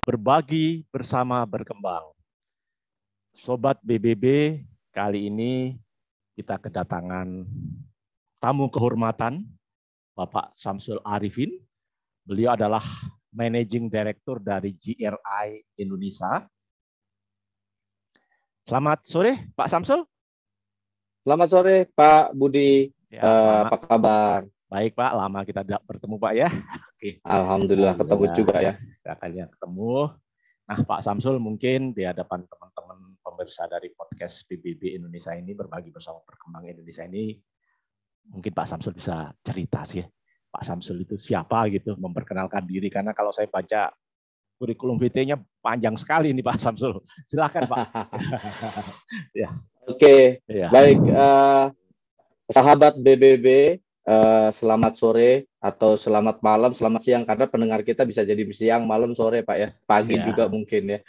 berbagi bersama berkembang. Sobat BBB, kali ini kita kedatangan tamu kehormatan, Bapak Samsul Arifin. Beliau adalah Managing Director dari GRI Indonesia. Selamat sore, Pak Samsul. Selamat sore, Pak Budi. Ya, apa kabar? Baik, Pak. Lama kita tidak bertemu, Pak ya. Oke. Alhamdulillah ketemu juga ya. Kalian ketemu. Nah, Pak Samsul mungkin di hadapan teman-teman pemirsa dari podcast PBB Indonesia ini, berbagi bersama berkembang Indonesia ini, mungkin Pak Samsul bisa cerita sih, Pak Samsul itu siapa gitu, memperkenalkan diri, karena kalau saya baca kurikulum vitae-nya panjang sekali nih Pak Samsul. Silakan Pak. Ya. Oke, ya. Baik, sahabat BBB, selamat sore atau selamat malam, selamat siang, karena pendengar kita bisa jadi siang, malam, sore Pak ya, pagi juga mungkin ya.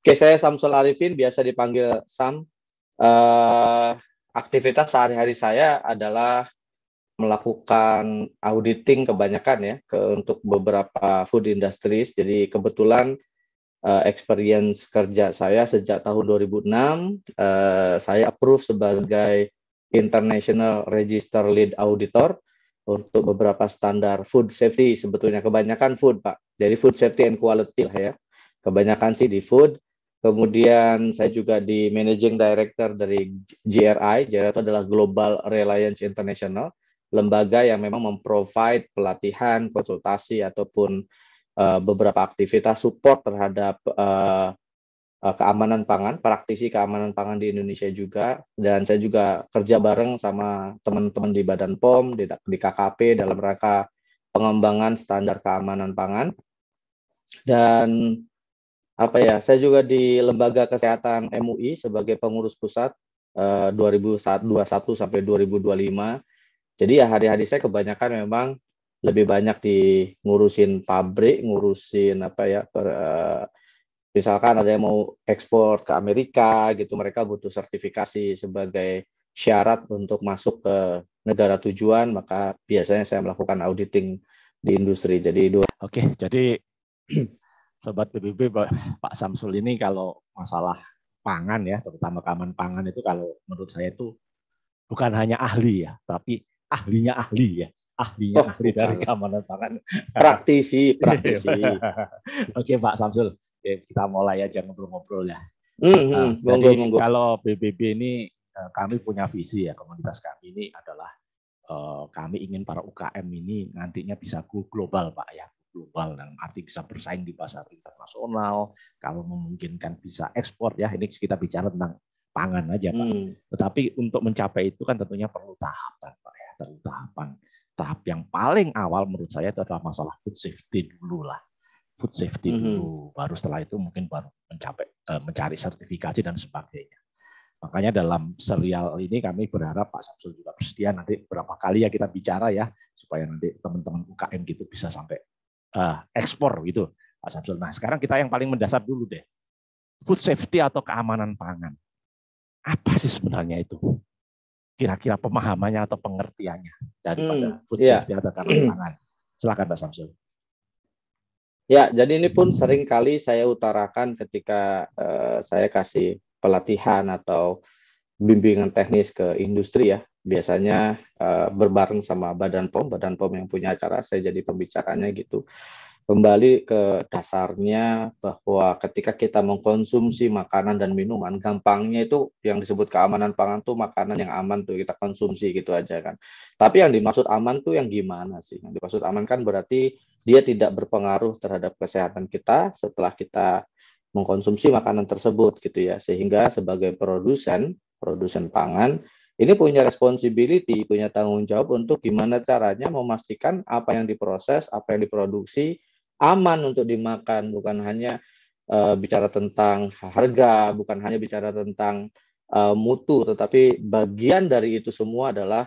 Oke, saya Samsul Arifin, biasa dipanggil Sam. Aktivitas sehari-hari saya adalah melakukan auditing kebanyakan ya untuk beberapa food industries. Jadi kebetulan experience kerja saya sejak tahun 2006, saya approve sebagai International Register Lead Auditor untuk beberapa standar food safety, sebetulnya kebanyakan food Pak. Jadi food safety and quality lah ya. Kebanyakan sih di food. Kemudian saya juga di Managing Director dari GRI. GRI itu adalah Global Reliance International, lembaga yang memang memprovide pelatihan, konsultasi ataupun beberapa aktivitas support terhadap keamanan pangan, praktisi keamanan pangan di Indonesia juga. Dan saya juga kerja bareng sama teman-teman di Badan POM, di KKP dalam rangka pengembangan standar keamanan pangan. Dan saya juga di Lembaga Kesehatan MUI sebagai pengurus pusat 2021 sampai 2025. Jadi ya hari-hari saya kebanyakan memang lebih banyak di ngurusin pabrik, ngurusin misalkan ada yang mau ekspor ke Amerika gitu, mereka butuh sertifikasi sebagai syarat untuk masuk ke negara tujuan, maka biasanya saya melakukan auditing di industri. Jadi jadi Sobat PBB, Pak Samsul ini kalau masalah pangan ya, terutama keamanan pangan itu kalau menurut saya itu bukan hanya ahli ya, tapi ahlinya ahli ya. Ahli dari keamanan pangan. Praktisi. Oke Pak Samsul, kita mulai aja ngobrol-ngobrol ya. Jadi kalau BBB ini kami punya visi ya, komunitas kami ini adalah kami ingin para UKM ini nantinya bisa go global Pak ya. Global dalam arti bisa bersaing di pasar internasional, kalau memungkinkan bisa ekspor ya. Ini kita bicara tentang pangan aja Pak. Tetapi untuk mencapai itu kan tentunya perlu tahapan Pak ya, tahapan. Tahap yang paling awal menurut saya itu adalah masalah food safety dulu lah. Food safety dulu, baru setelah itu mungkin baru mencari sertifikasi dan sebagainya. Makanya dalam serial ini kami berharap Pak Samsul juga bersedia nanti beberapa kali ya kita bicara ya, supaya nanti teman-teman UKM gitu bisa sampai ekspor gitu Pak Samsul. Nah sekarang kita yang paling mendasar dulu deh, food safety atau keamanan pangan. Apa sih sebenarnya itu? Kira-kira pemahamannya atau pengertiannya daripada food safety atau keamanan pangan. Silakan Pak Samsul. Ya, jadi ini pun sering kali saya utarakan ketika saya kasih pelatihan atau bimbingan teknis ke industri ya. Biasanya berbareng sama Badan POM yang punya acara, saya jadi pembicaranya gitu. Kembali ke dasarnya bahwa ketika kita mengkonsumsi makanan dan minuman, gampangnya itu yang disebut keamanan pangan tuh makanan yang aman tuh kita konsumsi gitu aja kan. Tapi yang dimaksud aman tuh yang gimana sih? Yang dimaksud aman kan berarti dia tidak berpengaruh terhadap kesehatan kita setelah kita mengkonsumsi makanan tersebut gitu ya. Sehingga sebagai produsen pangan ini punya responsibility, punya tanggung jawab untuk gimana caranya memastikan apa yang diproses, apa yang diproduksi aman untuk dimakan, bukan hanya bicara tentang harga, bukan hanya bicara tentang mutu, tetapi bagian dari itu semua adalah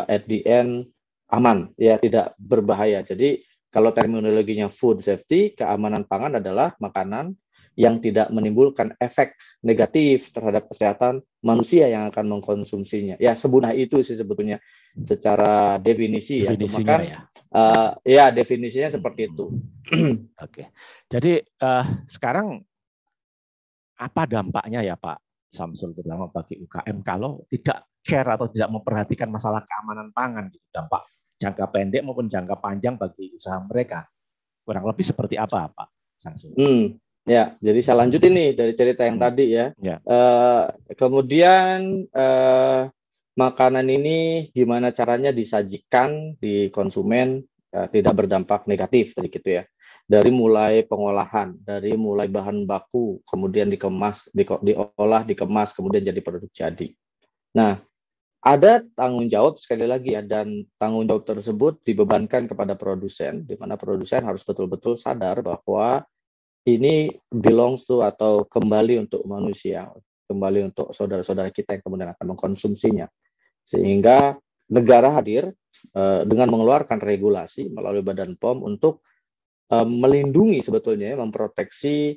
at the end aman, ya tidak berbahaya. Jadi kalau terminologinya food safety, keamanan pangan adalah makanan yang tidak menimbulkan efek negatif terhadap kesehatan manusia yang akan mengkonsumsinya. Ya, semudah itu sih sebetulnya secara definisi ya. Cuma Definisinya kan ya. ya definisinya seperti itu. Oke. Jadi sekarang apa dampaknya ya Pak Samsul, terutama bagi UKM kalau tidak care atau tidak memperhatikan masalah keamanan pangan, gitu, dampak jangka pendek maupun jangka panjang bagi usaha mereka, kurang lebih seperti apa Pak Samsul? Ya, jadi saya lanjutin nih dari cerita yang tadi ya. Ya. Kemudian makanan ini gimana caranya disajikan di konsumen tidak berdampak negatif tadi gitu ya. Dari mulai pengolahan, dari mulai bahan baku, kemudian dikemas, diolah, dikemas, kemudian jadi produk jadi. Nah, ada tanggung jawab sekali lagi ya, dan tanggung jawab tersebut dibebankan kepada produsen, di mana produsen harus betul-betul sadar bahwa ini belongs to atau kembali untuk manusia, kembali untuk saudara-saudara kita yang kemudian akan mengkonsumsinya. Sehingga negara hadir dengan mengeluarkan regulasi melalui Badan POM untuk melindungi sebetulnya, memproteksi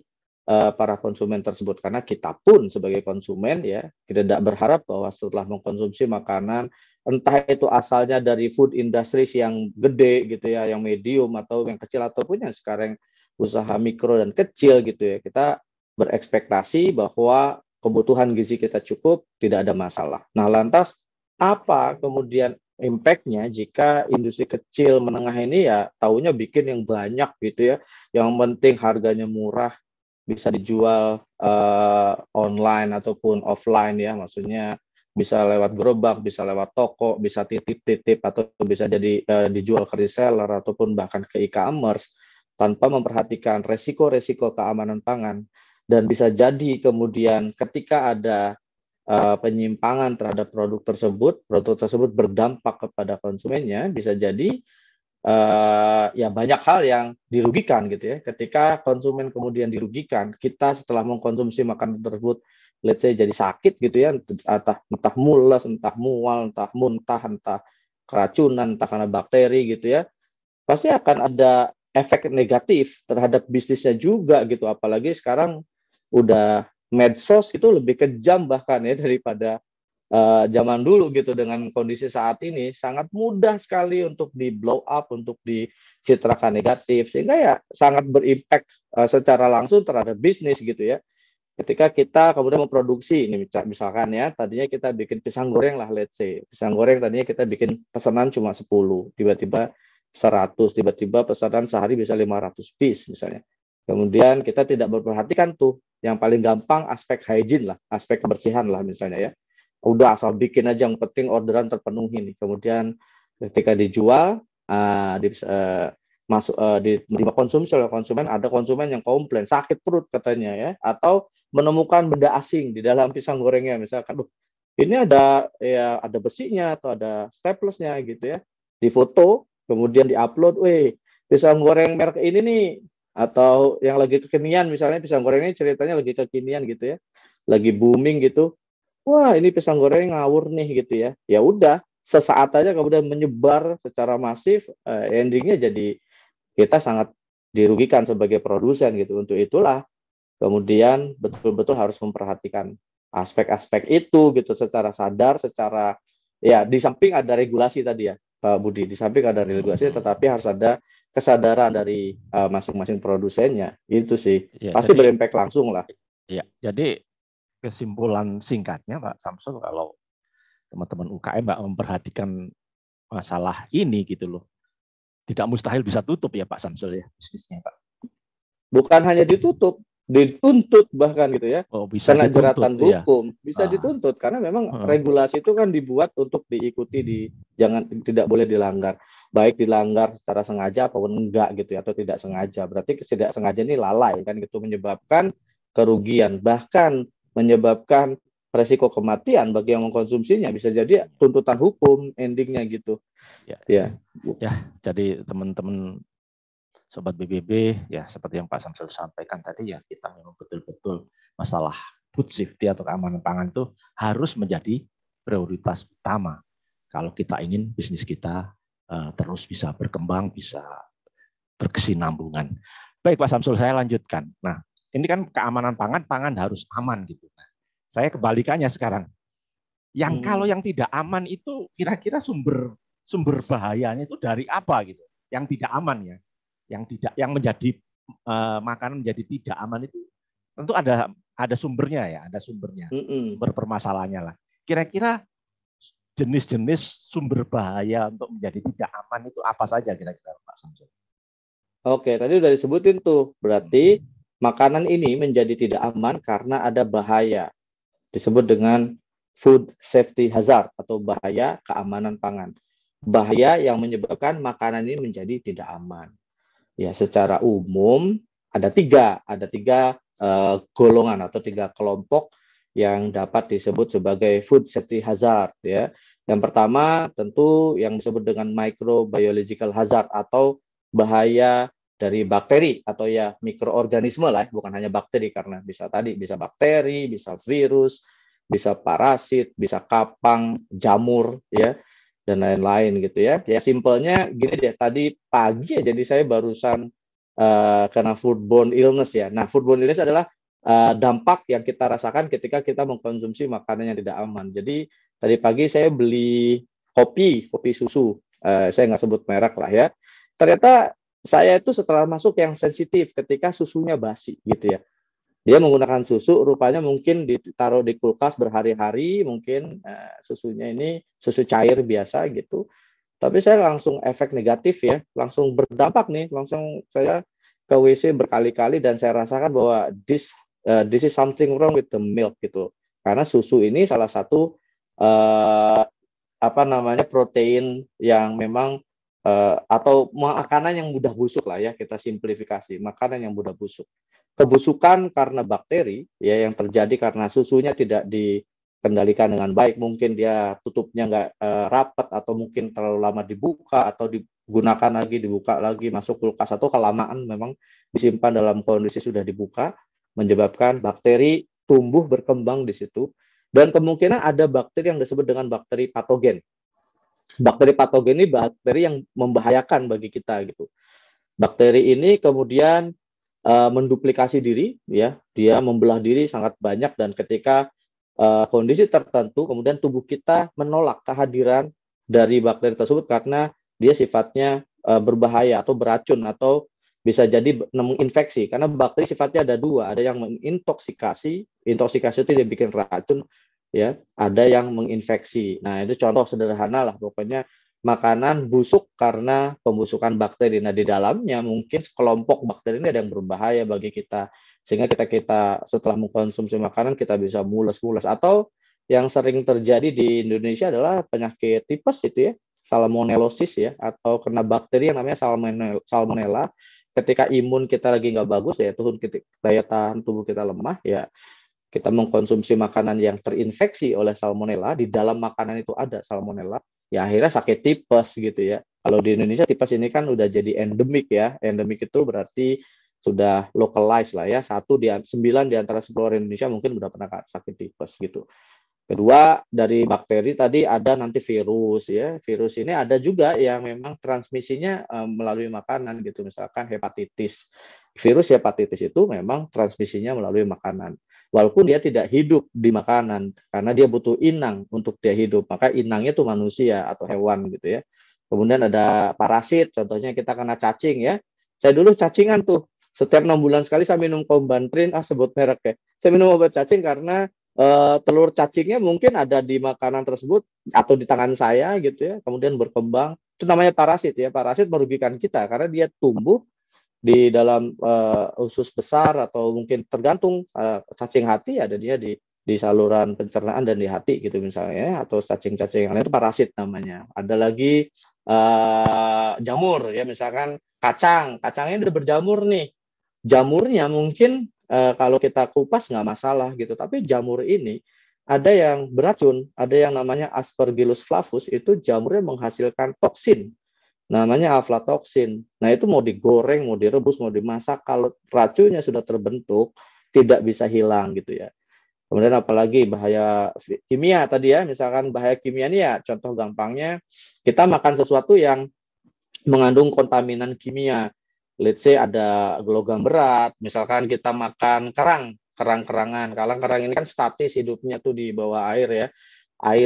para konsumen tersebut, karena kita pun sebagai konsumen ya kita tidak berharap bahwa setelah mengkonsumsi makanan entah itu asalnya dari food industries yang gede gitu ya, yang medium atau yang kecil ataupun yang sekarang usaha mikro dan kecil gitu ya, kita berekspektasi bahwa kebutuhan gizi kita cukup, tidak ada masalah. Nah, lantas apa kemudian impact-nya jika industri kecil menengah ini ya taunya bikin yang banyak gitu ya, yang penting harganya murah, bisa dijual online ataupun offline ya, maksudnya bisa lewat gerobak, bisa lewat toko, bisa titip-titip, atau bisa jadi dijual ke reseller ataupun bahkan ke e-commerce tanpa memperhatikan resiko-resiko keamanan pangan. Dan bisa jadi kemudian ketika ada penyimpangan terhadap produk tersebut berdampak kepada konsumennya, bisa jadi ya banyak hal yang dirugikan gitu ya. Ketika konsumen kemudian dirugikan, kita setelah mengkonsumsi makanan tersebut, let's say jadi sakit gitu ya, entah mules, entah mual, entah muntah, entah keracunan, entah karena bakteri gitu ya, pasti akan ada efek negatif terhadap bisnisnya juga gitu. Apalagi sekarang udah medsos itu lebih kejam bahkan ya daripada zaman dulu gitu. Dengan kondisi saat ini sangat mudah sekali untuk di blow up, untuk dicitrakan negatif, sehingga ya sangat berimpact secara langsung terhadap bisnis gitu ya. Ketika kita kemudian memproduksi ini, misalkan ya tadinya kita bikin pisang goreng lah, let's say pisang goreng tadinya kita bikin pesanan cuma 10, tiba-tiba 100, tiba-tiba pesanan sehari bisa 500 piece misalnya. Kemudian kita tidak memperhatikan tuh yang paling gampang aspek hygiene lah, aspek kebersihan lah misalnya ya. Udah asal bikin aja, yang penting orderan terpenuhi nih. Kemudian ketika dijual dikonsumsi oleh konsumen, ada konsumen yang komplain sakit perut katanya ya, atau menemukan benda asing di dalam pisang gorengnya, misalkan ini ada besinya atau ada staplesnya gitu ya, difoto kemudian diupload, pisang goreng merek ini nih, atau yang lagi kekinian, misalnya pisang goreng ini ceritanya lagi kekinian gitu ya, lagi booming gitu, wah ini pisang goreng ngawur nih gitu ya, ya udah sesaat aja kemudian menyebar secara masif, endingnya jadi kita sangat dirugikan sebagai produsen gitu. Untuk itulah kemudian betul-betul harus memperhatikan aspek-aspek itu gitu secara sadar, secara ya di samping ada regulasi tadi ya Pak Budi, di samping ada regulasi tetapi harus ada kesadaran dari masing-masing produsennya. Itu sih ya, pasti berimpact langsung lah. Ya, jadi kesimpulan singkatnya Pak Samsul, kalau teman-teman UKM Pak memperhatikan masalah ini gitu loh, tidak mustahil bisa tutup ya Pak Samsul ya bisnisnya Pak. Bukan hanya ditutup, dituntut bahkan gitu ya. Bisa kena dituntut, jeratan hukum, ya. Bisa dituntut karena memang regulasi itu kan dibuat untuk diikuti, tidak boleh dilanggar. Baik dilanggar secara sengaja ataupun enggak gitu ya, atau tidak sengaja. Berarti tidak sengaja ini lalai kan gitu, menyebabkan kerugian, bahkan menyebabkan resiko kematian bagi yang mengkonsumsinya, bisa jadi tuntutan hukum endingnya gitu. Ya. Jadi teman-teman Sobat BBB, ya seperti yang Pak Samsul sampaikan tadi ya, kita memang betul-betul masalah food safety atau keamanan pangan itu harus menjadi prioritas utama kalau kita ingin bisnis kita terus bisa berkembang, bisa berkesinambungan. Baik Pak Samsul, saya lanjutkan. Nah, Ini kan keamanan pangan, pangan harus aman gitu. Nah, saya kebalikannya sekarang. Kalau yang tidak aman itu kira-kira sumber bahayanya itu dari apa gitu? Yang tidak aman ya, yang menjadi makanan menjadi tidak aman itu tentu ada sumbernya ya, ada sumbernya, sumber permasalahannya lah. Kira-kira jenis-jenis sumber bahaya untuk menjadi tidak aman itu apa saja kira-kira Pak Samsul? Oke, tadi udah disebutin tuh, berarti makanan ini menjadi tidak aman karena ada bahaya. Disebut dengan food safety hazard atau bahaya keamanan pangan. Bahaya yang menyebabkan makanan ini menjadi tidak aman. Ya, secara umum ada tiga golongan atau tiga kelompok yang dapat disebut sebagai food safety hazard. Ya, yang pertama tentu yang disebut dengan microbiological hazard atau bahaya dari bakteri atau ya mikroorganisme lah, bukan hanya bakteri karena bisa bakteri, bisa virus, bisa parasit, bisa kapang, jamur, ya, dan lain-lain gitu ya. Ya simpelnya gini deh, tadi pagi ya, jadi saya barusan kena foodborne illness ya. Nah, foodborne illness adalah dampak yang kita rasakan ketika kita mengkonsumsi makanan yang tidak aman. Jadi tadi pagi saya beli kopi susu, saya nggak sebut merek lah ya. Ternyata saya itu setelah masuk yang sensitif ketika susunya basi gitu ya. Dia menggunakan susu, rupanya mungkin ditaruh di kulkas berhari-hari, mungkin susunya ini susu cair biasa gitu. Tapi saya langsung efek negatif ya, langsung berdampak nih, langsung saya ke WC berkali-kali dan saya rasakan bahwa this is something wrong with the milk gitu. Karena susu ini salah satu protein yang memang atau makanan yang mudah busuk lah ya, kita simplifikasi, makanan yang mudah busuk. Kebusukan karena bakteri ya yang terjadi karena susunya tidak dikendalikan dengan baik, mungkin dia tutupnya nggak rapat atau mungkin terlalu lama dibuka atau digunakan lagi, dibuka lagi, masuk kulkas atau kelamaan memang disimpan dalam kondisi sudah dibuka, menyebabkan bakteri tumbuh berkembang di situ, dan kemungkinan ada bakteri yang disebut dengan bakteri patogen. Bakteri patogen ini bakteri yang membahayakan bagi kita gitu. Bakteri ini kemudian menduplikasi diri, ya, dia membelah diri sangat banyak, dan ketika kondisi tertentu, kemudian tubuh kita menolak kehadiran dari bakteri tersebut karena dia sifatnya berbahaya atau beracun atau bisa jadi menginfeksi. Karena bakteri sifatnya ada dua, ada yang mengintoksikasi, intoksikasi itu dia bikin racun, ya, ada yang menginfeksi. Nah itu contoh sederhana lah, pokoknya makanan busuk karena pembusukan bakteri. Nah, di dalamnya mungkin sekelompok bakteri ini ada yang berbahaya bagi kita. Sehingga kita setelah mengkonsumsi makanan kita bisa mules-mules. Atau yang sering terjadi di Indonesia adalah penyakit tipes itu ya, salmonellosis ya, atau kena bakteri yang namanya salmonella. Ketika imun kita lagi nggak bagus ya, daya tahan tubuh kita lemah ya, kita mengkonsumsi makanan yang terinfeksi oleh salmonella, di dalam makanan itu ada salmonella, ya akhirnya sakit tipes gitu ya. Kalau di Indonesia tipes ini kan udah jadi endemik ya. Endemik itu berarti sudah localized lah ya. 9 di antara 10 orang Indonesia mungkin udah pernah sakit tipes gitu. Kedua, dari bakteri tadi ada nanti virus ya. Virus ini ada juga yang memang transmisinya melalui makanan gitu. Misalkan hepatitis. Virus hepatitis itu memang transmisinya melalui makanan. Walaupun dia tidak hidup di makanan, karena dia butuh inang untuk dia hidup. Maka inangnya itu manusia atau hewan gitu ya. Kemudian ada parasit, contohnya kita kena cacing ya. Saya dulu cacingan tuh. Setiap 6 bulan sekali saya minum Combantrin, sebut merek ya. Saya minum obat cacing karena telur cacingnya mungkin ada di makanan tersebut atau di tangan saya gitu ya. Kemudian berkembang. Itu namanya parasit ya. Parasit merugikan kita karena dia tumbuh di dalam usus besar atau mungkin tergantung cacing hati ada dia di saluran pencernaan dan di hati gitu misalnya, atau cacing-cacing yang lain itu parasit namanya. Ada lagi jamur ya, misalkan kacangnya udah berjamur nih, jamurnya mungkin kalau kita kupas nggak masalah gitu, tapi jamur ini ada yang beracun, ada yang namanya Aspergillus flavus, itu jamurnya menghasilkan toksin namanya aflatoksin. Nah itu mau digoreng, mau direbus, mau dimasak, kalau racunnya sudah terbentuk tidak bisa hilang gitu ya. Kemudian apalagi bahaya kimia tadi ya, misalkan bahaya kimia ini ya contoh gampangnya kita makan sesuatu yang mengandung kontaminan kimia. let's say ada logam berat, misalkan kita makan kerang-kerangan. Kerang ini kan statis hidupnya tuh di bawah air ya.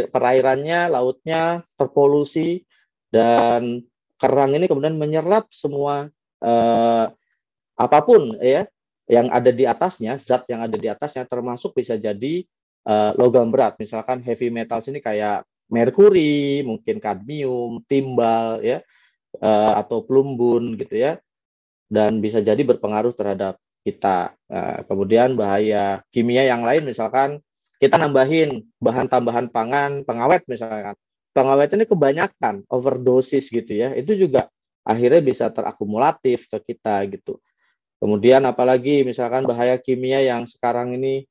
Perairannya, lautnya terpolusi, dan kerang ini kemudian menyerap semua apapun ya yang ada di atasnya, zat yang ada di atasnya, termasuk bisa jadi logam berat. Misalkan heavy metals ini kayak merkuri, mungkin kadmium, timbal ya, atau plumbun gitu ya, dan bisa jadi berpengaruh terhadap kita. Kemudian bahaya kimia yang lain, misalkan kita nambahin bahan tambahan pangan, pengawet misalkan. Pengawet ini kebanyakan, overdosis gitu ya, itu juga akhirnya bisa terakumulatif ke kita gitu. Kemudian apalagi misalkan bahaya kimia yang sekarang ini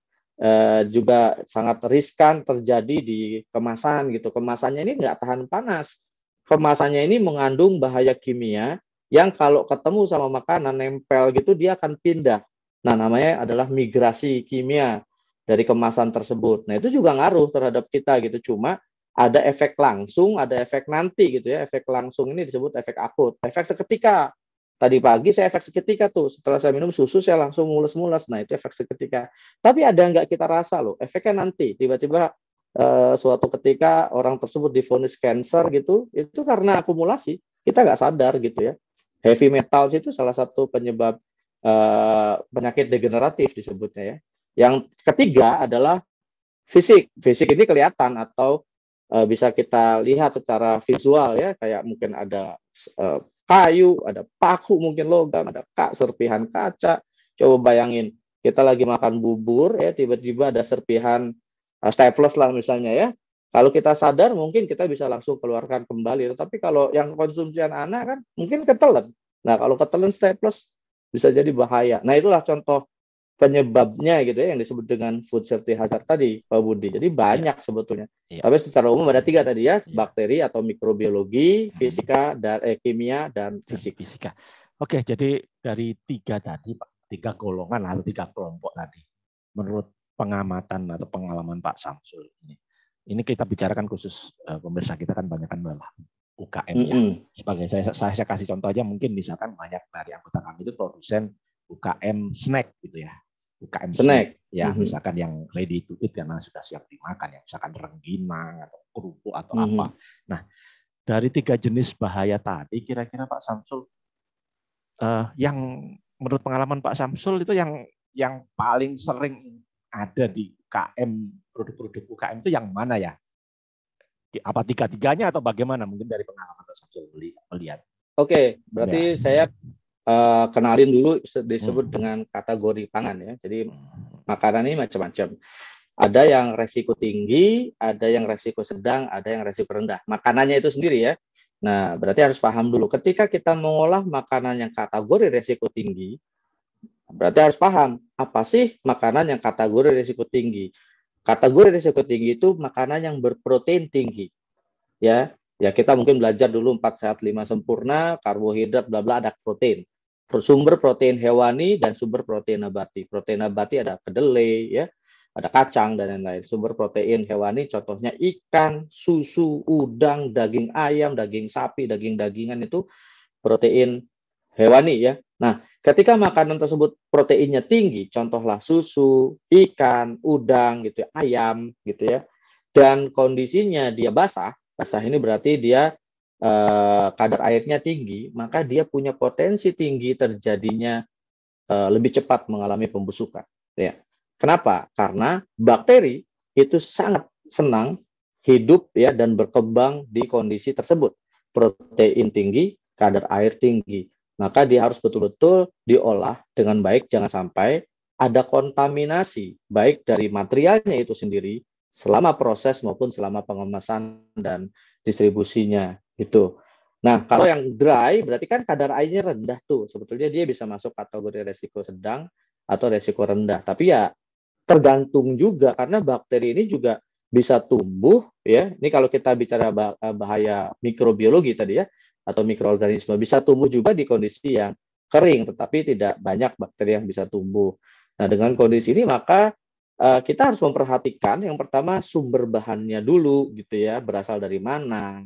juga sangat riskan terjadi di kemasan gitu. Kemasannya ini nggak tahan panas. Kemasannya ini mengandung bahaya kimia yang kalau ketemu sama makanan nempel gitu dia akan pindah. Nah, namanya adalah migrasi kimia dari kemasan tersebut. Nah, itu juga ngaruh terhadap kita gitu. Cuma ada efek langsung, ada efek nanti gitu ya. Efek langsung ini disebut efek akut. Efek seketika. Tadi pagi saya efek seketika tuh. Setelah saya minum susu saya langsung mules-mules. Nah, itu efek seketika. Tapi ada nggak kita rasa loh, efeknya nanti. Tiba-tiba suatu ketika orang tersebut divonis cancer gitu, itu karena akumulasi. Kita nggak sadar gitu ya. Heavy metals itu salah satu penyebab penyakit degeneratif disebutnya ya. Yang ketiga adalah fisik. Fisik ini kelihatan atau bisa kita lihat secara visual ya, kayak mungkin ada kayu, ada paku, mungkin logam, ada serpihan kaca. Coba bayangin, kita lagi makan bubur ya, tiba-tiba ada serpihan staples lah misalnya ya. Kalau kita sadar mungkin kita bisa langsung keluarkan kembali. Tapi kalau yang konsumsi anak-anak kan mungkin ketelan. Nah, kalau ketelan staples bisa jadi bahaya. Nah, itulah contoh penyebabnya gitu ya yang disebut dengan food safety hazard tadi, Pak Budi. Jadi banyak sebetulnya. Tapi secara umum ada 3 tadi ya, bakteri atau mikrobiologi, fisika, dan kimia, dan fisika. Oke, jadi dari 3 tadi, Pak, 3 golongan atau 3 kelompok tadi, menurut pengamatan atau pengalaman Pak Samsul ini kita bicarakan khusus pemirsa kita kan banyak kan malah UKM ya. Sebagai saya kasih contoh aja, mungkin misalkan banyak dari anggota kami itu produsen UKM snack gitu ya. UKM snack ya, misalkan yang ready to eat karena sudah siap dimakan ya, misalkan rengginang atau kerupuk atau apa. Nah, dari 3 jenis bahaya tadi kira-kira Pak Samsul yang menurut pengalaman Pak Samsul itu yang paling sering ada di UKM, produk-produk UKM itu yang mana ya? Apa 3-tiganya atau bagaimana? Mungkin dari pengalaman Pak Samsul melihat. Oke, berarti saya kenalin dulu disebut dengan kategori pangan ya. Jadi makanan ini macam-macam. Ada yang resiko tinggi, ada yang resiko sedang, ada yang resiko rendah. Makanannya itu sendiri ya. Nah, berarti harus paham dulu. Ketika kita mengolah makanan yang kategori resiko tinggi, berarti harus paham apa sih makanan yang kategori risiko tinggi. Kategori risiko tinggi itu makanan yang berprotein tinggi. Ya, kita mungkin belajar dulu 4 sehat 5 sempurna, karbohidrat bla bla, ada protein. Sumber protein hewani dan sumber protein nabati. Protein nabati ada kedelai ya, ada kacang dan lain-lain. Sumber protein hewani contohnya ikan, susu, udang, daging ayam, daging sapi, daging-dagingan itu protein hewani ya. Nah, ketika makanan tersebut proteinnya tinggi, contohlah susu, ikan, udang gitu, ayam gitu ya, dan kondisinya dia basah ini berarti dia kadar airnya tinggi, maka dia punya potensi tinggi terjadinya lebih cepat mengalami pembusukan. Ya. Kenapa? Karena bakteri itu sangat senang hidup ya dan berkembang di kondisi tersebut. Protein tinggi, kadar air tinggi. Maka dia harus betul-betul diolah dengan baik, jangan sampai ada kontaminasi baik dari materialnya itu sendiri selama proses maupun selama pengemasan dan distribusinya gitu. Nah, kalau yang dry berarti kan kadar airnya rendah tuh. Sebetulnya dia bisa masuk kategori resiko sedang atau resiko rendah. Tapi ya tergantung juga karena bakteri ini juga bisa tumbuh ya. Ini kalau kita bicara bahaya mikrobiologi tadi ya, atau mikroorganisme bisa tumbuh juga di kondisi yang kering, tetapi tidak banyak bakteri yang bisa tumbuh. Nah, dengan kondisi ini maka kita harus memperhatikan yang pertama sumber bahannya dulu gitu ya, berasal dari mana,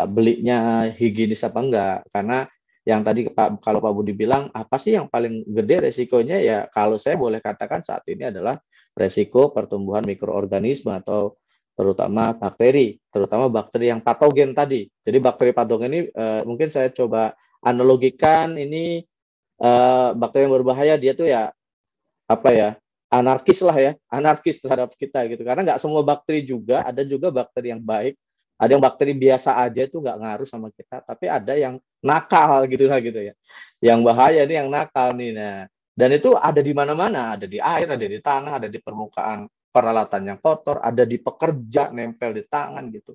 belinya higienis apa enggak, karena yang tadi kalau Pak Budi bilang, apa sih yang paling gede resikonya? Ya kalau saya boleh katakan saat ini adalah resiko pertumbuhan mikroorganisme atau terutama bakteri yang patogen tadi. Jadi bakteri patogen ini mungkin saya coba analogikan ini bakteri yang berbahaya, dia tuh ya apa ya, anarkis terhadap kita gitu. Karena nggak semua bakteri juga, ada juga bakteri yang baik, ada yang bakteri biasa aja itu nggak ngaruh sama kita, tapi ada yang nakal gitu lah gitu ya. Yang bahaya nih yang nakal nih. Nah, dan itu ada di mana-mana, ada di air, ada di tanah, ada di permukaan peralatan yang kotor, ada di pekerja nempel di tangan gitu.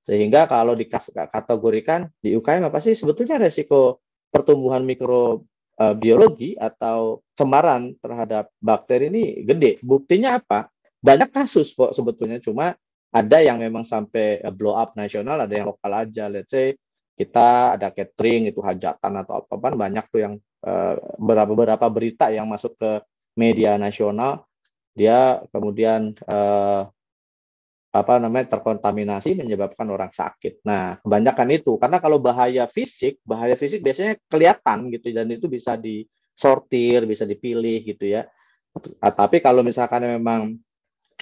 Sehingga kalau dikategorikan di UKM apa sih sebetulnya resiko pertumbuhan mikrobiologi atau cemaran terhadap bakteri ini gede. Buktinya apa? Banyak kasus kok sebetulnya, cuma ada yang memang sampai blow up nasional, ada yang lokal aja. Let's say kita ada catering itu hajatan atau apa banyak tuh yang beberapa berita yang masuk ke media nasional, dia kemudian terkontaminasi menyebabkan orang sakit. Nah, kebanyakan itu karena kalau bahaya fisik biasanya kelihatan gitu dan itu bisa disortir, bisa dipilih gitu ya. Tapi kalau misalkan memang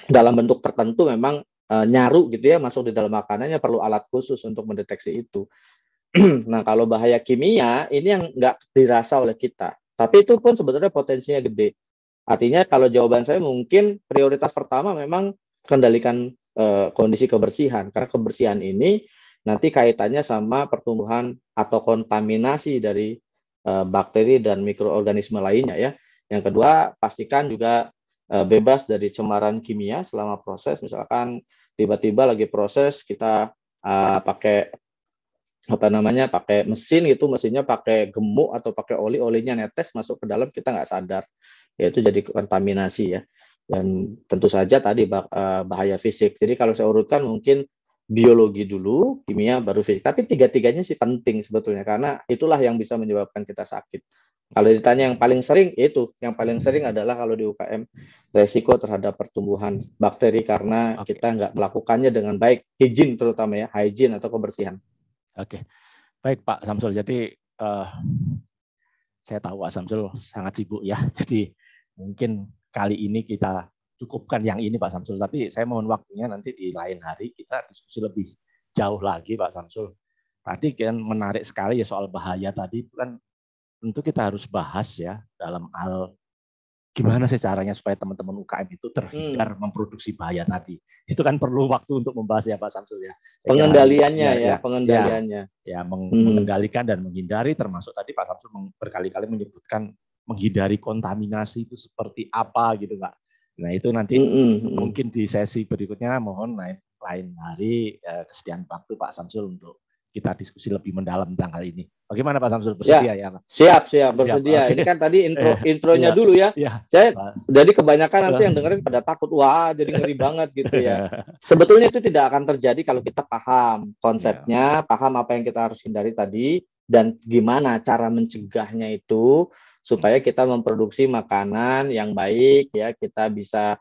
dalam bentuk tertentu memang nyaru gitu ya masuk di dalam makanannya, perlu alat khusus untuk mendeteksi itu. Nah, kalau bahaya kimia ini yang nggak dirasa oleh kita. Tapi itu pun sebenarnya potensinya gede. Artinya kalau jawaban saya mungkin prioritas pertama memang kendalikan kondisi kebersihan, karena kebersihan ini nanti kaitannya sama pertumbuhan atau kontaminasi dari bakteri dan mikroorganisme lainnya ya. Yang kedua, pastikan juga bebas dari cemaran kimia selama proses. Misalkan tiba-tiba lagi proses kita pakai pakai mesin gitu, mesinnya pakai gemuk atau pakai olinya netes masuk ke dalam, kita nggak sadar, ya itu jadi kontaminasi ya. Dan tentu saja tadi bahaya fisik. Jadi kalau saya urutkan mungkin biologi dulu, kimia, baru fisik. Tapi tiga-tiganya sih penting sebetulnya, karena itulah yang bisa menyebabkan kita sakit. Kalau ditanya yang paling sering, yang paling sering adalah kalau di UKM, resiko terhadap pertumbuhan bakteri karena kita nggak melakukannya dengan baik, hygiene terutama ya, hygiene atau kebersihan. Oke, baik Pak Samsul. Jadi saya tahu Pak Samsul sangat sibuk ya. Jadi mungkin kali ini kita cukupkan yang ini Pak Samsul. Tapi saya mohon waktunya nanti di lain hari kita diskusi lebih jauh lagi Pak Samsul. Tadi kan menarik sekali ya soal bahaya tadi, itu kan tentu kita harus bahas ya dalam hal gimana sih caranya supaya teman-teman UKM itu terhindar memproduksi bahaya tadi. Itu kan perlu waktu untuk membahas ya Pak Samsul ya. Pengendaliannya pengendaliannya. Mengendalikan dan menghindari, termasuk tadi Pak Samsul berkali-kali menyebutkan menghindari kontaminasi itu seperti apa gitu Pak. Nah itu nanti mungkin di sesi berikutnya mohon lain hari kesediaan waktu Pak Samsul untuk kita diskusi lebih mendalam tentang hal ini. Bagaimana Pak Samsul, bersedia ya? Siap, bersedia. Okay. Ini kan tadi intronya dulu ya. Saya jadi kebanyakan nanti yang dengerin pada takut, wah jadi ngeri banget gitu ya. Sebetulnya itu tidak akan terjadi kalau kita paham konsepnya, paham apa yang kita harus hindari tadi, dan gimana cara mencegahnya itu supaya kita memproduksi makanan yang baik ya, kita bisa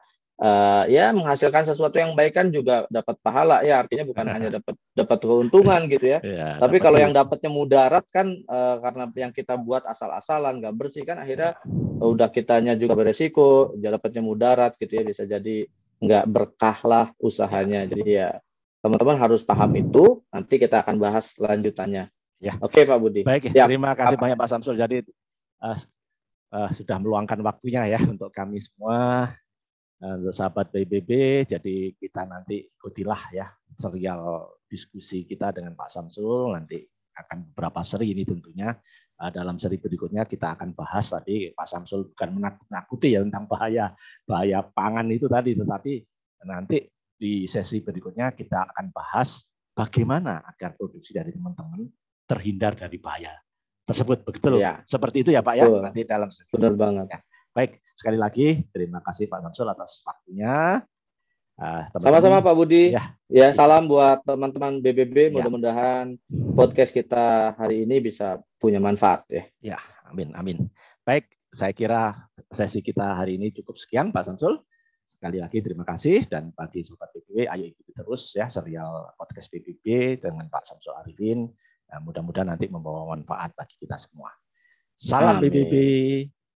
menghasilkan sesuatu yang baik kan juga dapat pahala ya, artinya bukan hanya dapat keuntungan gitu ya. Tapi kalau yang dapatnya mudarat kan karena yang kita buat asal-asalan nggak bersih kan akhirnya udah kitanya juga beresiko, dapatnya mudarat gitu ya, bisa jadi nggak berkah lah usahanya. Jadi ya teman-teman harus paham itu, nanti kita akan bahas lanjutannya. Ya. Oke Pak Budi. Baik, terima kasih banyak Pak Samsul. Jadi sudah meluangkan waktunya ya untuk kami semua. Untuk sahabat PBB, jadi kita nanti ikutilah ya serial diskusi kita dengan Pak Samsul, nanti akan beberapa seri ini tentunya. Dalam seri berikutnya kita akan bahas tadi Pak Samsul bukan menakut-nakuti ya tentang bahaya pangan itu tadi, tetapi nanti di sesi berikutnya kita akan bahas bagaimana agar produksi dari teman-teman terhindar dari bahaya tersebut. Betul ya. Seperti itu ya Pak ya, nanti dalam seri. Benar banget. Ya. Baik, sekali lagi terima kasih Pak Samsul atas waktunya. Sama-sama Pak Budi. Ya, salam buat teman-teman BBB. Mudah-mudahan podcast kita hari ini bisa punya manfaat ya. Ya, amin. Baik, saya kira sesi kita hari ini cukup sekian Pak Samsul. Sekali lagi terima kasih, dan bagi sobat BBB ayo ikuti terus ya serial podcast BBB dengan Pak Samsul Arifin. Nah, mudah-mudahan nanti membawa manfaat bagi kita semua. Salam Amin. BBB,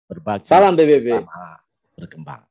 berbagi Salam BBB. bersama berkembang.